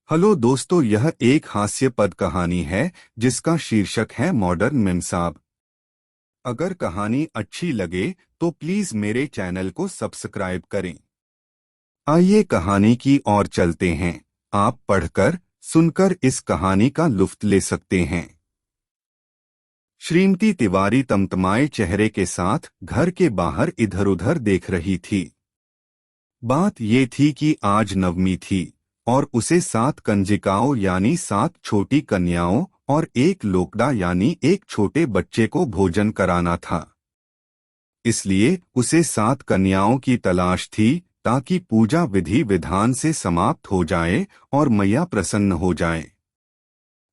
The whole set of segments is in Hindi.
हेलो दोस्तों, यह एक हास्यपद कहानी है जिसका शीर्षक है मॉडर्न मिमसाब। अगर कहानी अच्छी लगे तो प्लीज मेरे चैनल को सब्सक्राइब करें। आइए कहानी की ओर चलते हैं। आप पढ़कर सुनकर इस कहानी का लुत्फ ले सकते हैं। श्रीमती तिवारी तमतमाए चेहरे के साथ घर के बाहर इधर-उधर देख रही थी। बात ये थी कि आज नवमी थी और उसे 7 कंजिकाओं यानी 7 छोटी कन्याओं और एक लोकड़ा यानी एक छोटे बच्चे को भोजन कराना था। इसलिए उसे 7 कन्याओं की तलाश थी ताकि पूजा विधि विधान से समाप्त हो जाए और मैया प्रसन्न हो जाए।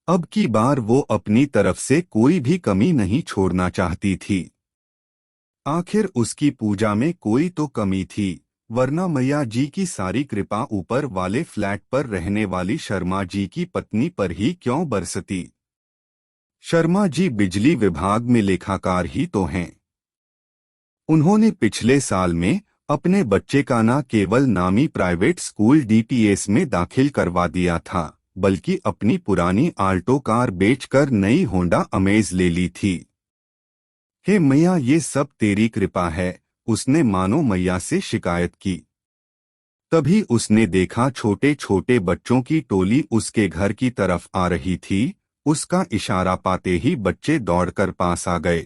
अब की बार वो अपनी तरफ से कोई भी कमी नहीं छोड़ना चाहती थी। आखिर उसकी पूजा में कोई तो कमी थी, वरना मैया जी की सारी कृपा ऊपर वाले फ्लैट पर रहने वाली शर्मा जी की पत्नी पर ही क्यों बरसती। शर्मा जी बिजली विभाग में लेखाकार ही तो हैं। उन्होंने पिछले साल में अपने बच्चे का न केवल नामी प्राइवेट स्कूल डीटीएस में दाखिल करवा दिया था, बल्कि अपनी पुरानी आल्टो कार बेचकर नई होंडा अमेज ले ली थी। हे मैया, ये सब तेरी कृपा है, उसने मानो मैया से शिकायत की। तभी उसने देखा छोटे छोटे बच्चों की टोली उसके घर की तरफ आ रही थी। उसका इशारा पाते ही बच्चे दौड़कर पास आ गए।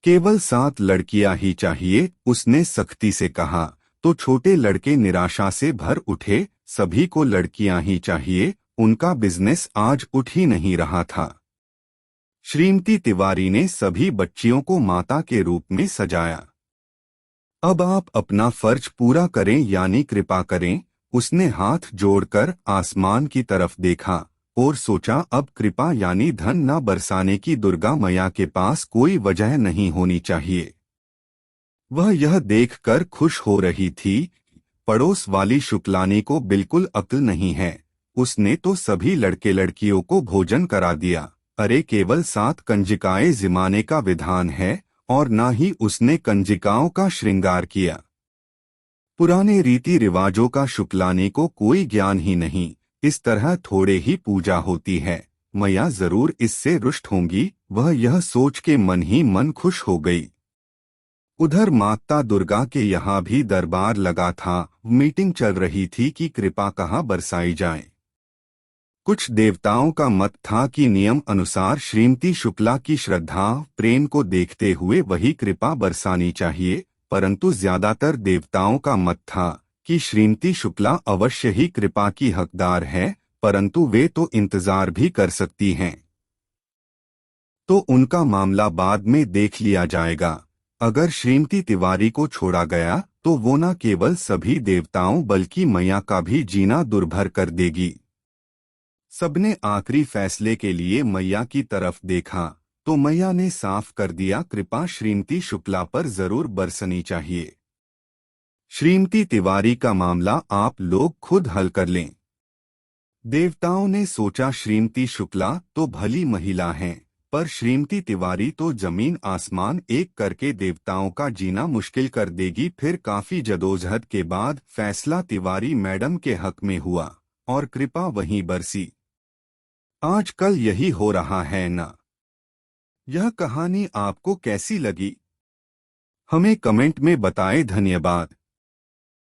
केवल 7 लड़कियां ही चाहिए, उसने सख्ती से कहा। तो छोटे लड़के निराशा से भर उठे। सभी को लड़कियां ही चाहिए, उनका बिजनेस आज उठ ही नहीं रहा था। श्रीमती तिवारी ने सभी बच्चियों को माता के रूप में सजाया। अब आप अपना फर्ज पूरा करें यानी कृपा करें। उसने हाथ जोड़कर आसमान की तरफ देखा और सोचा, अब कृपा यानी धन न बरसाने की दुर्गा मैया के पास कोई वजह नहीं होनी चाहिए। वह यह देखकर खुश हो रही थी। पड़ोस वाली शुक्लानी को बिल्कुल अक्ल नहीं है। उसने तो सभी लड़के लड़कियों को भोजन करा दिया। अरे केवल 7 कंजिकाएं जिमाने का विधान है और ना ही उसने कंजिकाओं का श्रृंगार किया। पुराने रीति रिवाजों का शुक्लानी को कोई ज्ञान ही नहीं। इस तरह थोड़े ही पूजा होती है, मैया जरूर इससे रुष्ट होंगी। वह यह सोच के मन ही मन खुश हो गई। उधर माता दुर्गा के यहाँ भी दरबार लगा था। मीटिंग चल रही थी कि कृपा कहाँ बरसाई जाए। कुछ देवताओं का मत था कि नियम अनुसार श्रीमती शुक्ला की श्रद्धा प्रेम को देखते हुए वही कृपा बरसानी चाहिए, परंतु ज्यादातर देवताओं का मत था कि श्रीमती शुक्ला अवश्य ही कृपा की हकदार है, परंतु वे तो इंतजार भी कर सकती हैं। तो उनका मामला बाद में देख लिया जाएगा। अगर श्रीमती तिवारी को छोड़ा गया तो वो न केवल सभी देवताओं बल्कि मैया का भी जीना दुर्भर कर देगी। सबने आखिरी फैसले के लिए मैया की तरफ देखा तो मैया ने साफ कर दिया, कृपा श्रीमती शुक्ला पर जरूर बरसनी चाहिए। श्रीमती तिवारी का मामला आप लोग खुद हल कर लें। देवताओं ने सोचा, श्रीमती शुक्ला तो भली महिला हैं, पर श्रीमती तिवारी तो जमीन आसमान एक करके देवताओं का जीना मुश्किल कर देगी। फिर काफी जदोजहद के बाद फैसला तिवारी मैडम के हक में हुआ और कृपा वहीं बरसी। आजकल यही हो रहा है ना। यह कहानी आपको कैसी लगी? हमें कमेंट में बताएं। धन्यवाद।